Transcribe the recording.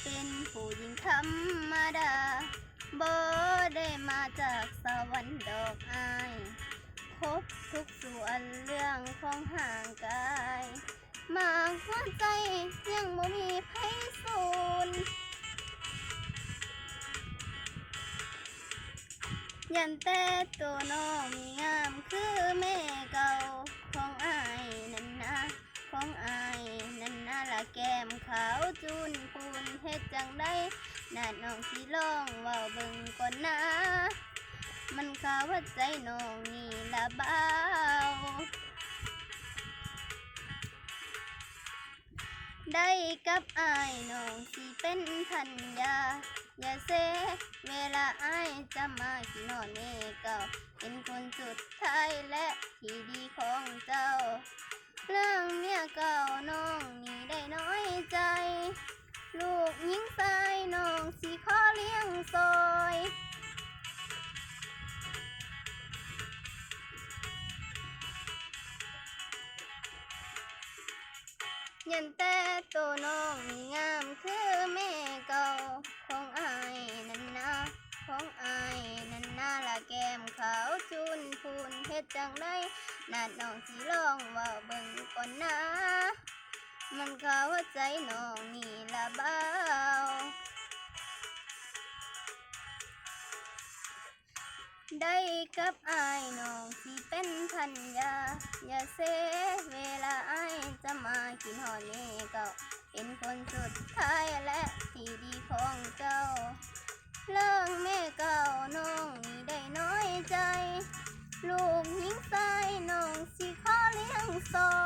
เป็นผู้หญิงธรรมดาบ่ได้มาจากสวรรค์ดอกอายครบทุกส่วนเรื่องของห่างกายมากหัวใจยังบ่มีไผสูนยันแต่ตัวน้องมีงามคือแม่เก่าของอายนั่นนะของอายนั่นนะละแก้มขาวจูนปูนเฮ็ดจังได้น่าน้องสิลองเว้าเบิ่งก่อนนะมันข่าวว่าใจน้องนี่ละเบาได้กับอายน้องสิเป็นพันยาอย่าเซเวลาอายจะมาขี้นอนเน่เก่าเป็นคนสุดท้ายและที่ดีของเจ้าเรื่องเมียเก่าน้องนี่ได้น้อยใจลูกหญิงชายน้องสิขอเลี้ยงซอยยันแต่ตัวน้องนี่งามคือแม่เก่าของอายนั่นนะของอายนั่นนะละแก้มขาวจูนพูนเฮ็ดจังได้น่าน้องสิลองเว่าเบิ่งก่อนนะมันเข้าใจน้องนี่ละเบาได้กับอายน้องสิเป็นพันยาอย่าเซเวลาอายจะมากินหอดนี่เก่าเป็นคนสุดท้ายและที่ดีของเจ้าเรื่องแม่เก่าน้องนี่ได้น้อยใจลูกหญิงชายน้องสิขอเลี้ยงซอ